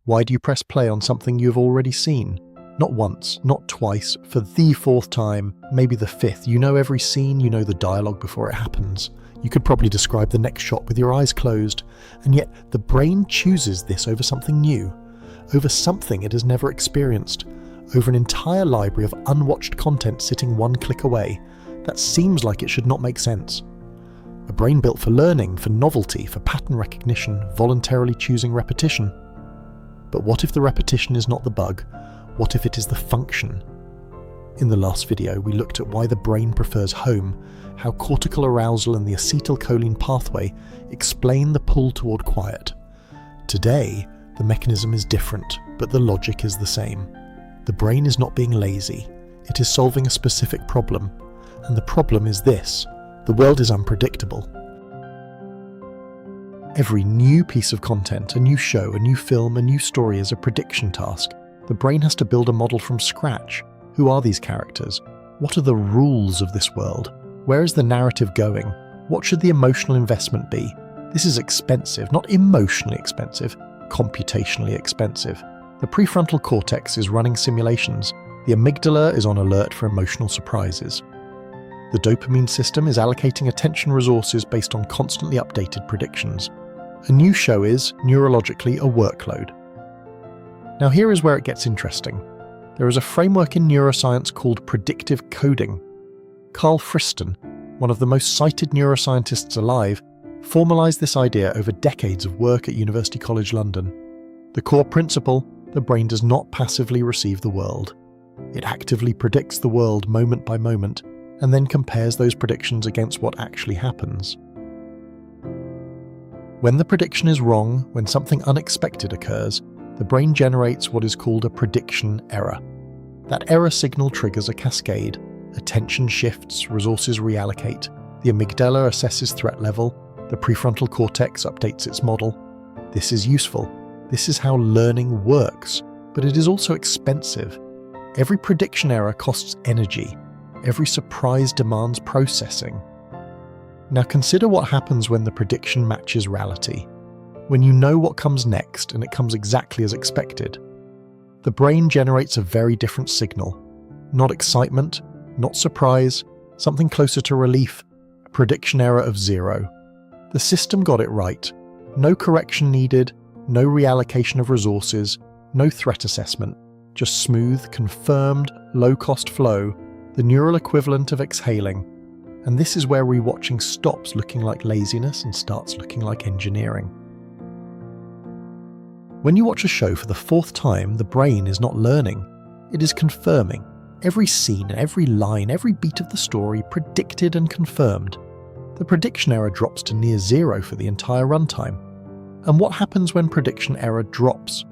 Why do you press play on something you have already seen? Not once, not twice, for the fourth time, maybe the fifth. You know every scene, you know the dialogue before it happens. You could probably describe the next shot with your eyes closed, and yet the brain chooses this over something new, over something it has never experienced, over an entire library of unwatched content sitting one click away. That seems like it should not make sense. A brain built for learning, for novelty, for pattern recognition, voluntarily choosing repetition. But what if the repetition is not the bug? What if it is the function? In the last video, we looked at why the brain prefers home, how cortical arousal and the acetylcholine pathway explain the pull toward quiet. Today, the mechanism is different, but the logic is the same. The brain is not being lazy. It is solving a specific problem. And the problem is this: the world is unpredictable. Every new piece of content, a new show, a new film, a new story is a prediction task. The brain has to build a model from scratch. Who are these characters? What are the rules of this world? Where is the narrative going? What should the emotional investment be? This is expensive, not emotionally expensive, computationally expensive. The prefrontal cortex is running simulations. The amygdala is on alert for emotional surprises. The dopamine system is allocating attention resources based on constantly updated predictions. A new show is, neurologically, a workload. Now here is where it gets interesting. There is a framework in neuroscience called predictive coding. Carl Friston, one of the most cited neuroscientists alive, formalized this idea over decades of work at University College London. The core principle: the brain does not passively receive the world. It actively predicts the world moment by moment, and then compares those predictions against what actually happens. When the prediction is wrong, when something unexpected occurs, the brain generates what is called a prediction error. That error signal triggers a cascade. Attention shifts, resources reallocate, the amygdala assesses threat level, the prefrontal cortex updates its model. This is useful. This is how learning works, but it is also expensive. Every prediction error costs energy. Every surprise demands processing. Now consider what happens when the prediction matches reality. When you know what comes next and it comes exactly as expected. The brain generates a very different signal. Not excitement, not surprise, something closer to relief, a prediction error of 0. The system got it right. No correction needed, no reallocation of resources, no threat assessment, just smooth, confirmed, low-cost flow, the neural equivalent of exhaling. And this is where rewatching stops looking like laziness and starts looking like engineering. When you watch a show for the fourth time, the brain is not learning. It is confirming. Every scene, every line, every beat of the story predicted and confirmed. The prediction error drops to near 0 for the entire runtime. And what happens when prediction error drops?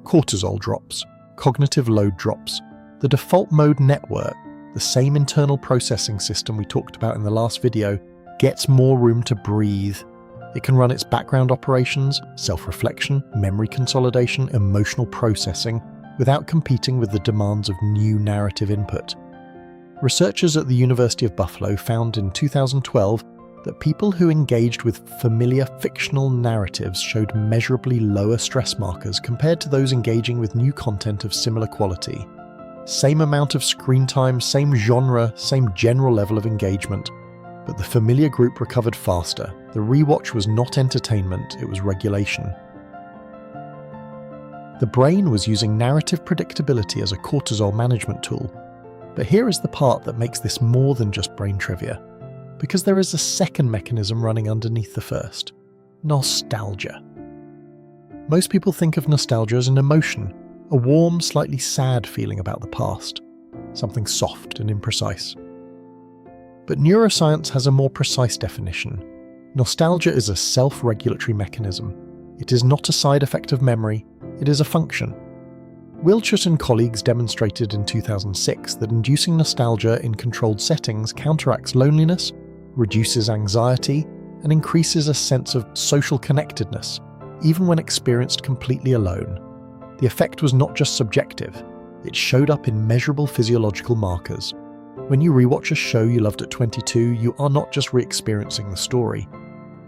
Cortisol drops. Cognitive load drops. The default mode network, the same internal processing system we talked about in the last video, gets more room to breathe. It can run its background operations, self-reflection, memory consolidation, emotional processing, without competing with the demands of new narrative input. Researchers at the University of Buffalo found in 2012 that people who engaged with familiar fictional narratives showed measurably lower stress markers compared to those engaging with new content of similar quality. Same amount of screen time, same genre, same general level of engagement. But the familiar group recovered faster. The rewatch was not entertainment, it was regulation. The brain was using narrative predictability as a cortisol management tool. But here is the part that makes this more than just brain trivia. Because there is a second mechanism running underneath the first. Nostalgia. Most people think of nostalgia as an emotion, a warm, slightly sad feeling about the past. Something soft and imprecise. But neuroscience has a more precise definition. Nostalgia is a self-regulatory mechanism. It is not a side effect of memory, it is a function. Wilchert and colleagues demonstrated in 2006 that inducing nostalgia in controlled settings counteracts loneliness, reduces anxiety, and increases a sense of social connectedness, even when experienced completely alone. The effect was not just subjective, it showed up in measurable physiological markers. When you rewatch a show you loved at 22, you are not just re-experiencing the story.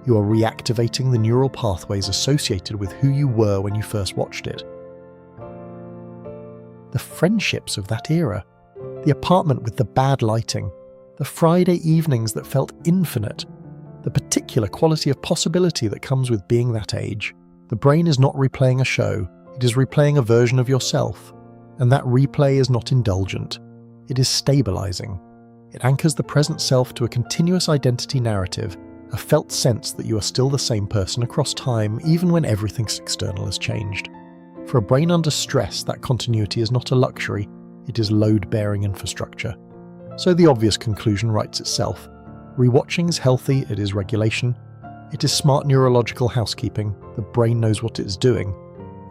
You are reactivating the neural pathways associated with who you were when you first watched it. the friendships of that era, the apartment with the bad lighting, the Friday evenings that felt infinite, the particular quality of possibility that comes with being that age. The brain is not replaying a show, it is replaying a version of yourself, and that replay is not indulgent. It is stabilizing. It anchors the present self to a continuous identity narrative, a felt sense that you are still the same person across time, even when everything external has changed. For a brain under stress, that continuity is not a luxury, it is load-bearing infrastructure. So the obvious conclusion writes itself. Rewatching is healthy, it is regulation. It is smart neurological housekeeping, the brain knows what it is doing.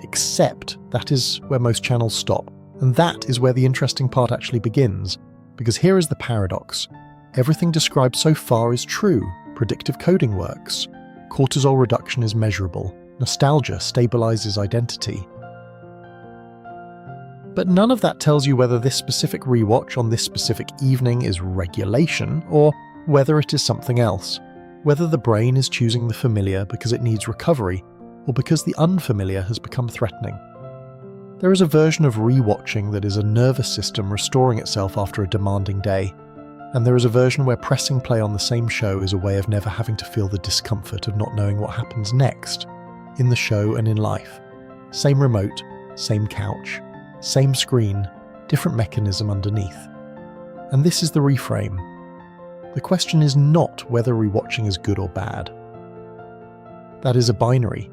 Except that is where most channels stop. And that is where the interesting part actually begins. Because here is the paradox. Everything described so far is true. Predictive coding works. Cortisol reduction is measurable. Nostalgia stabilizes identity. But none of that tells you whether this specific rewatch on this specific evening is regulation, or whether it is something else. Whether the brain is choosing the familiar because it needs recovery, or because the unfamiliar has become threatening. There is a version of rewatching that is a nervous system restoring itself after a demanding day, and there is a version where pressing play on the same show is a way of never having to feel the discomfort of not knowing what happens next, in the show and in life. Same remote, same couch, same screen, different mechanism underneath. And this is the reframe. The question is not whether rewatching is good or bad. That is a binary,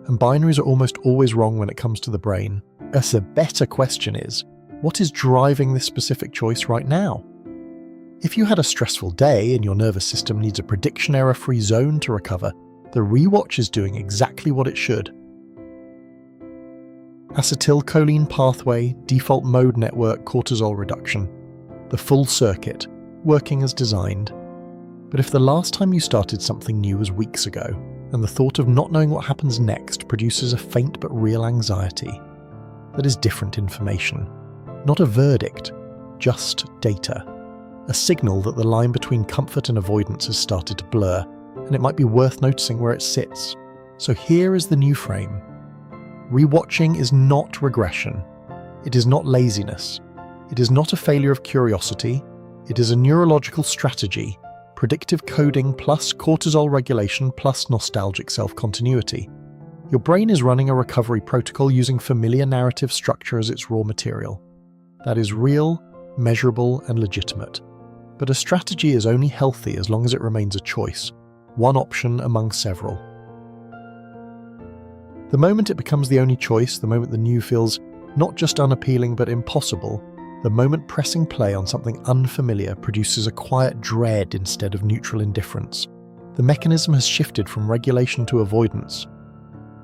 and binaries are almost always wrong when it comes to the brain. A better question is, what is driving this specific choice right now? If you had a stressful day and your nervous system needs a prediction error-free zone to recover, the rewatch is doing exactly what it should. Acetylcholine pathway, default mode network, cortisol reduction. The full circuit, working as designed. But if the last time you started something new was weeks ago, and the thought of not knowing what happens next produces a faint but real anxiety, that is different information. Not a verdict, just data. A signal that the line between comfort and avoidance has started to blur, and it might be worth noticing where it sits. So here is the new frame. Rewatching is not regression. It is not laziness. It is not a failure of curiosity. It is a neurological strategy, predictive coding plus cortisol regulation plus nostalgic self-continuity. Your brain is running a recovery protocol using familiar narrative structure as its raw material. That is real, measurable, and legitimate. But a strategy is only healthy as long as it remains a choice, one option among several. The moment it becomes the only choice, the moment the new feels not just unappealing but impossible, the moment pressing play on something unfamiliar produces a quiet dread instead of neutral indifference. The mechanism has shifted from regulation to avoidance.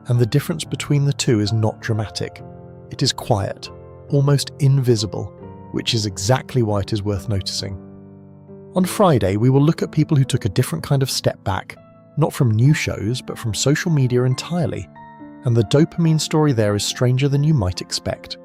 And the difference between the two is not dramatic. It is quiet, almost invisible, which is exactly why it is worth noticing. On Friday, we will look at people who took a different kind of step back, not from new shows, but from social media entirely. And the dopamine story there is stranger than you might expect.